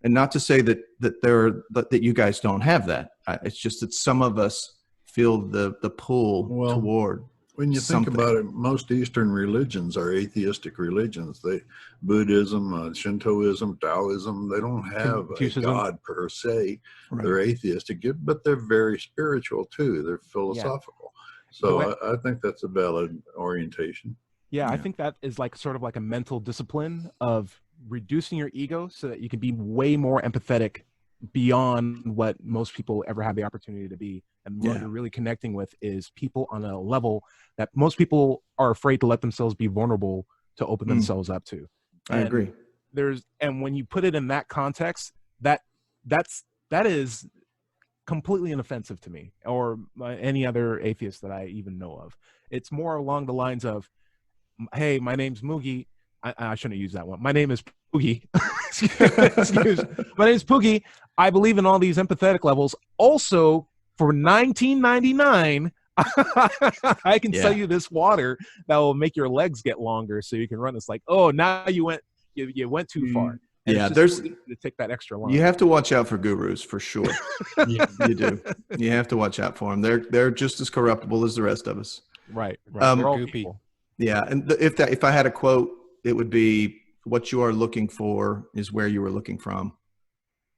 And not to say that you guys don't have that. It's just that some of us feel the pull toward. When you think about it, most Eastern religions are atheistic religions. Buddhism, Shintoism, Taoism, they don't have a God per se. Right. They're atheistic, but they're very spiritual too. They're philosophical. So I think that's a valid orientation. Yeah, I think that is sort of like a mental discipline of reducing your ego so that you can be way more empathetic beyond what most people ever have the opportunity to be. And what you're really connecting with is people on a level that most people are afraid to let themselves be vulnerable to open themselves up to. I agree. And when you put it in that context, that is completely inoffensive to me or any other atheist that I even know of. It's more along the lines of, hey, my name's Moogie. I shouldn't use that one. My name is Poogie. Excuse. My name is Poogie. I believe in all these empathetic levels. Also, for $19.99, I can sell you this water that will make your legs get longer so you can run. It's like, oh, now you went too far. And yeah, there's to take that extra line. You have to watch out for gurus for sure. You do. You have to watch out for them. They're just as corruptible as the rest of us. Right. We're all goopy. people. Yeah, and if I had a quote, it would be, "What you are looking for is where you are looking from."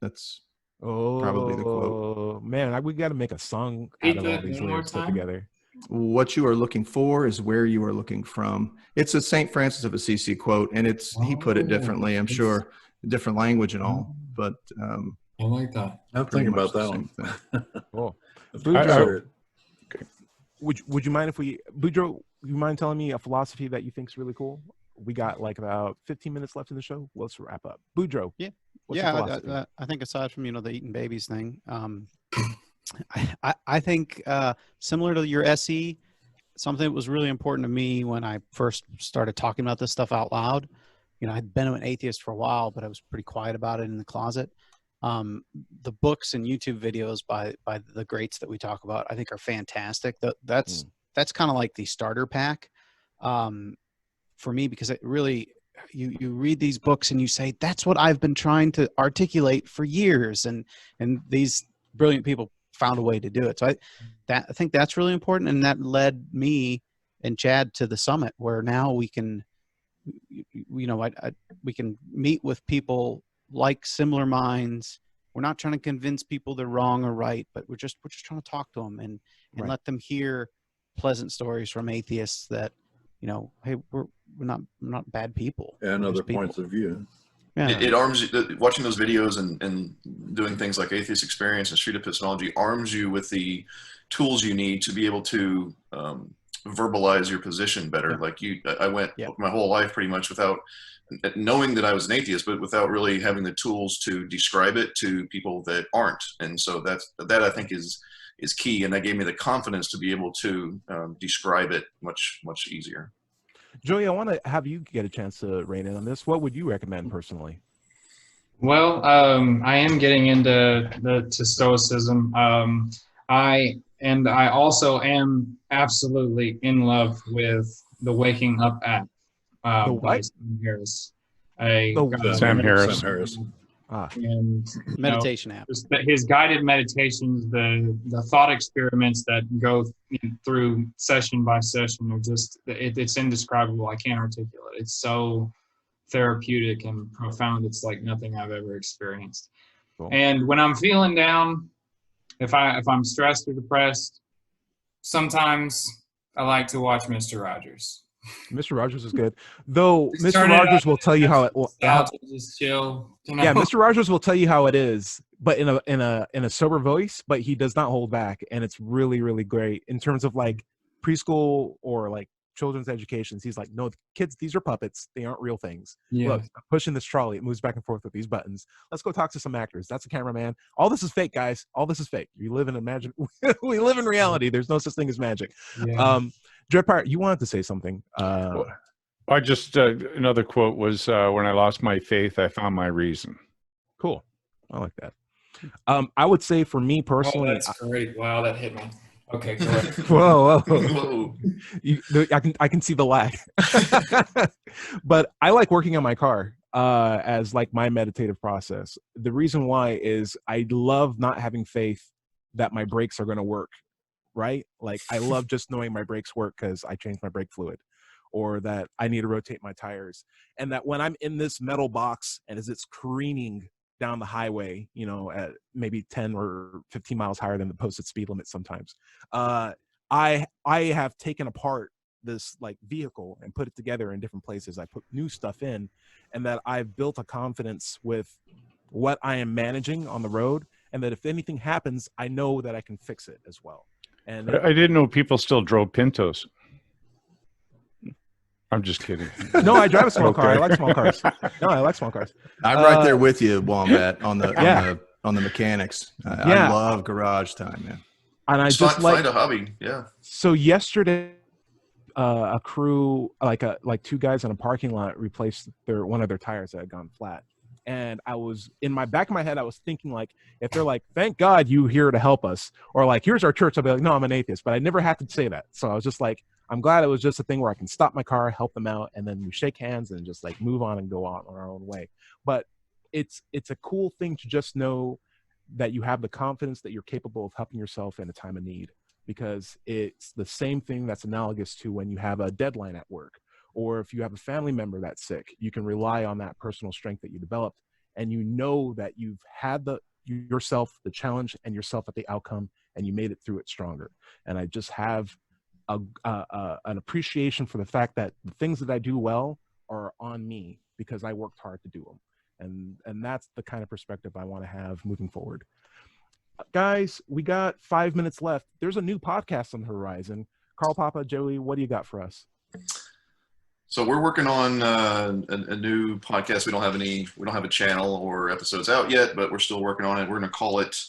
That's probably the quote. Oh man, we got to make a song out of all these lyrics put together. What you are looking for is where you are looking from. It's a St. Francis of Assisi quote, and he put it differently. I'm sure, different language and all, but I like that. I'm thinking about that one. Cool. Boudreaux, Would you mind Boudreaux, you mind telling me a philosophy that you think is really cool? We got like about 15 minutes left in the show. Let's wrap up. Boudreaux. Yeah. What's your philosophy? I think aside from, the eating babies thing, I think similar to your SE, something that was really important to me when I first started talking about this stuff out loud. I'd been an atheist for a while, but I was pretty quiet about it in the closet. The books and YouTube videos by the greats that we talk about, I think are fantastic. That's kind of like the starter pack for me, because it really, you read these books and you say, that's what I've been trying to articulate for years. And these brilliant people found a way to do it. So I think that's really important. And that led me and Chad to the summit, where now we can, we can meet with people like similar minds. We're not trying to convince people they're wrong or right, but we're just trying to talk to them and let them hear pleasant stories from atheists that, hey, we're not bad people. And other points of view. Yeah. It arms you, watching those videos and doing things like Atheist Experience and Street Epistemology arms you with the tools you need to be able to verbalize your position better. Yeah. Like I went my whole life pretty much without knowing that I was an atheist, but without really having the tools to describe it to people that aren't. And so that I think is key. And that gave me the confidence to be able to describe it much, much easier. Joey, I want to have you get a chance to rein in on this. What would you recommend personally? Well, I am getting into Stoicism. I also am absolutely in love with the Waking Up app by Sam Harris. Sam Harris. And meditation app. His guided meditations, the thought experiments that go through session by session are just, it's indescribable. I can't articulate. It's so therapeutic and profound. It's like nothing I've ever experienced. Cool. And when I'm feeling down, if I'm stressed or depressed, sometimes I like to watch Mr. Rogers. Mr. Rogers is good, though. Mr. Rogers will tell you how it will. Just chill. Yeah, Mr. Rogers will tell you how it is, but in a sober voice. But he does not hold back, and it's really, really great in terms of like preschool or like children's educations. He's like, no, kids, these are puppets. They aren't real things. Yeah. Look, I'm pushing this trolley. It moves back and forth with these buttons. Let's go talk to some actors. That's a cameraman. All this is fake, guys. All this is fake. You live in we live in reality. There's no such thing as magic. Yeah. Dreadpart, you wanted to say something. I just, another quote was, when I lost my faith, I found my reason. Cool. I like that. I would say for me personally. Oh, that's great. Wow, that hit me. Okay, go ahead. Whoa. I can see the lag. But I like working on my car as like my meditative process. The reason why is I love not having faith that my brakes are going to work. Right? Like I love just knowing my brakes work because I changed my brake fluid, or that I need to rotate my tires. And that when I'm in this metal box and as it's careening down the highway, at maybe 10 or 15 miles higher than the posted speed limit sometimes, I have taken apart this like vehicle and put it together in different places. I put new stuff in, and that I've built a confidence with what I am managing on the road, and that if anything happens, I know that I can fix it as well. And I didn't know people still drove Pintos. I'm just kidding. No, I drive a small car. I like small cars. No, I like small cars. I'm right there with you, Wombat, on the mechanics. I love garage time, man. And I just find a hobby. Yeah. So yesterday, a crew, like two guys in a parking lot replaced one of their tires that had gone flat. And I was, in my back of my head, I was thinking, like, if they're like, thank God you here to help us, or like, here's our church, I'll be like, no, I'm an atheist. But I never had to say that. So I was just like, I'm glad it was just a thing where I can stop my car, help them out, and then we shake hands and just like move on and go on our own way. But it's a cool thing to just know that you have the confidence that you're capable of helping yourself in a time of need, because it's the same thing that's analogous to when you have a deadline at work, or if you have a family member that's sick, you can rely on that personal strength that you developed, and you know that you've had yourself the challenge and yourself at the outcome, and you made it through it stronger. And I just have an appreciation for the fact that the things that I do well are on me because I worked hard to do them. And that's the kind of perspective I want to have moving forward. Guys, we got 5 minutes left. There's a new podcast on the horizon. Carl, Papa, Joey, what do you got for us? So we're working on a new podcast. We don't have a channel or episodes out yet, but we're still working on it. We're going to call it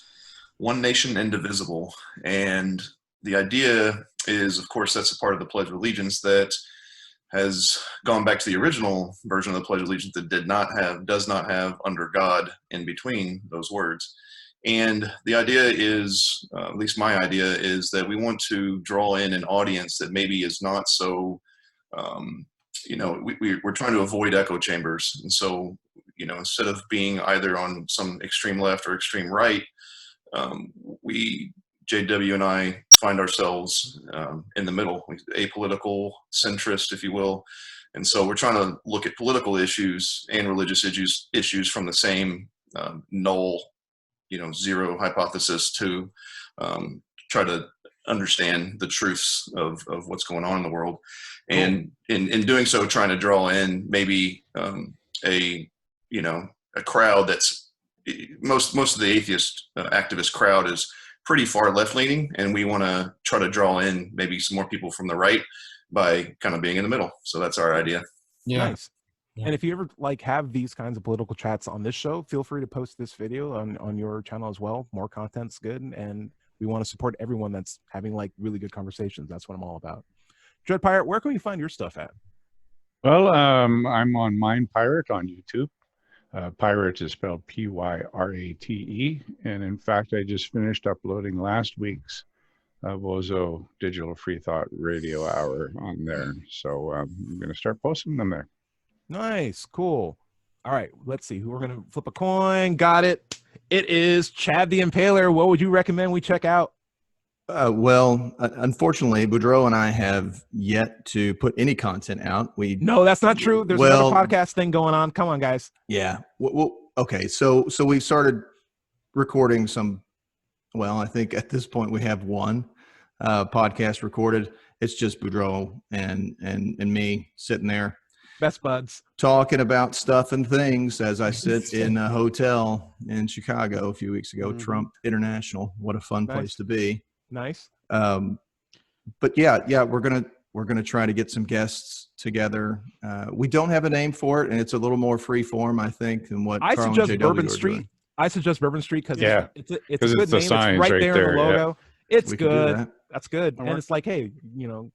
One Nation Indivisible. And the idea is, of course, that's a part of the Pledge of Allegiance that has gone back to the original version of the Pledge of Allegiance that does not have under God in between those words. And the idea is, at least my idea is, that we want to draw in an audience that maybe is not so, we're trying to avoid echo chambers. And so, instead of being either on some extreme left or extreme right, JW and I find ourselves in the middle, apolitical, centrist, if you will. And so we're trying to look at political issues and religious issues from the same null, zero hypothesis to try to understand the truths of what's going on in the world. And in doing so, trying to draw in maybe a crowd that's most of the atheist activist crowd is pretty far left-leaning, and we want to try to draw in maybe some more people from the right by kind of being in the middle. So that's our idea. Yeah. Nice. And if you ever have these kinds of political chats on this show, feel free to post this video on your channel as well. More content's good, and we want to support everyone that's having really good conversations. That's what I'm all about. Dread Pirate, where can we find your stuff at? Well, I'm on Mind Pirate on YouTube. Pirate is spelled P-Y-R-A-T-E. And in fact, I just finished uploading last week's Bozo Digital Freethought Radio Hour on there. So I'm going to start posting them there. Nice. Cool. All right. Let's see who we're going to flip a coin. Got it. It is Chad the Impaler. What would you recommend we check out? Well, unfortunately, Boudreaux and I have yet to put any content out. No, that's not true. There's another podcast thing going on. Come on, guys. Yeah. Well, okay. So we started recording some. Well, I think at this point we have one podcast recorded. It's just Boudreaux and me sitting there, best buds, talking about stuff and things as I sit in a hotel in Chicago a few weeks ago. Mm-hmm. Trump International. What a fun place to be. Nice. But yeah, we're gonna try to get some guests together. We don't have a name for it, and it's a little more free form, I think, than what I Carl suggest and JW Bourbon Street. I suggest Bourbon Street because it's a good name. It's right there in the logo. Yeah. It's good. That's good. And it's like, hey,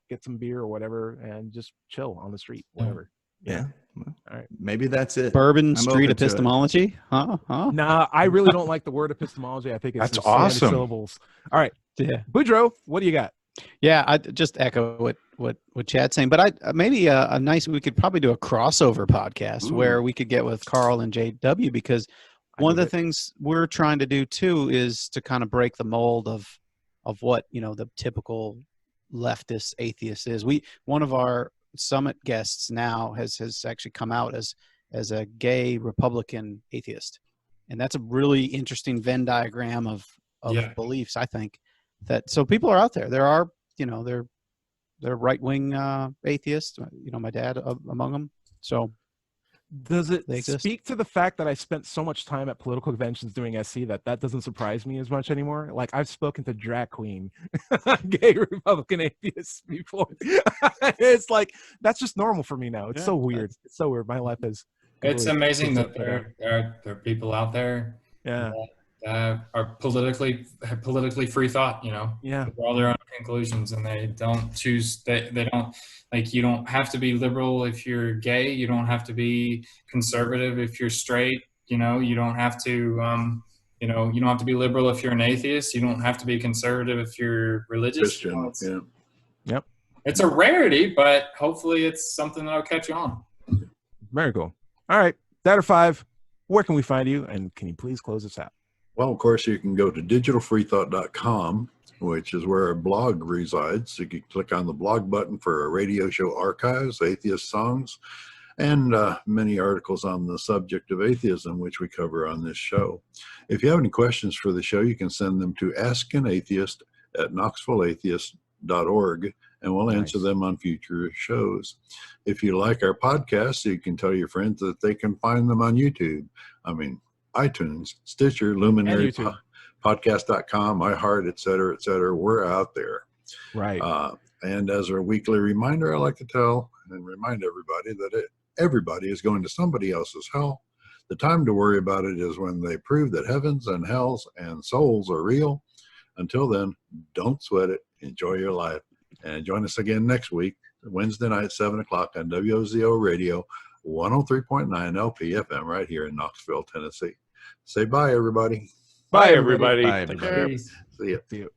get some beer or whatever and just chill on the street, whatever. Yeah. All right. Maybe that's it. Bourbon Street epistemology? Huh? Nah, I really don't like the word epistemology. I think it's that's awesome. So many syllables. All right. Yeah. Boudreaux, what do you got? Yeah, I just echo what Chad's saying, but we could probably do a crossover podcast where we could get with Carl and JW, because one of the things we're trying to do too is to kind of break the mold of what, the typical leftist atheist is. One of our summit guests now has actually come out as a gay Republican atheist. And that's a really interesting Venn diagram of beliefs, I think. So people are out there. There are, they're right-wing atheists, my dad among them. So does it speak to the fact that I spent so much time at political conventions doing SC that doesn't surprise me as much anymore? Like, I've spoken to drag queen gay Republican atheists before. It's like, that's just normal for me now. It's so weird. It's so weird. My life is. It's amazing that there are people out there are politically free thought, Yeah. they draw their own conclusions, and they don't choose, they don't, like, you don't have to be liberal if you're gay, you don't have to be conservative if you're straight, you don't have to, you don't have to be liberal if you're an atheist, you don't have to be conservative if you're religious. Christian, yeah. Yep. It's a rarity, but hopefully it's something that'll catch on. Very cool. All right. That or 5, where can we find you? And can you please close us out? Well, of course, you can go to digitalfreethought.com, which is where our blog resides. You can click on the blog button for our radio show archives, atheist songs, and many articles on the subject of atheism, which we cover on this show. If you have any questions for the show, you can send them to askanatheist@knoxvilleatheist.org, and we'll answer them on future shows. If you like our podcasts, you can tell your friends that they can find them on YouTube. I mean, iTunes, Stitcher, Luminary, podcast.com, iHeart, et cetera, et cetera. We're out there. Right. And as a weekly reminder, I like to tell and remind everybody that everybody is going to somebody else's hell. The time to worry about it is when they prove that heavens and hells and souls are real. Until then, don't sweat it. Enjoy your life. And join us again next week, Wednesday night, 7 o'clock on WOZO Radio, 103.9 LP-FM right here in Knoxville, Tennessee. Say bye, everybody. Bye, everybody. Bye, Take everybody. care. See ya. See you.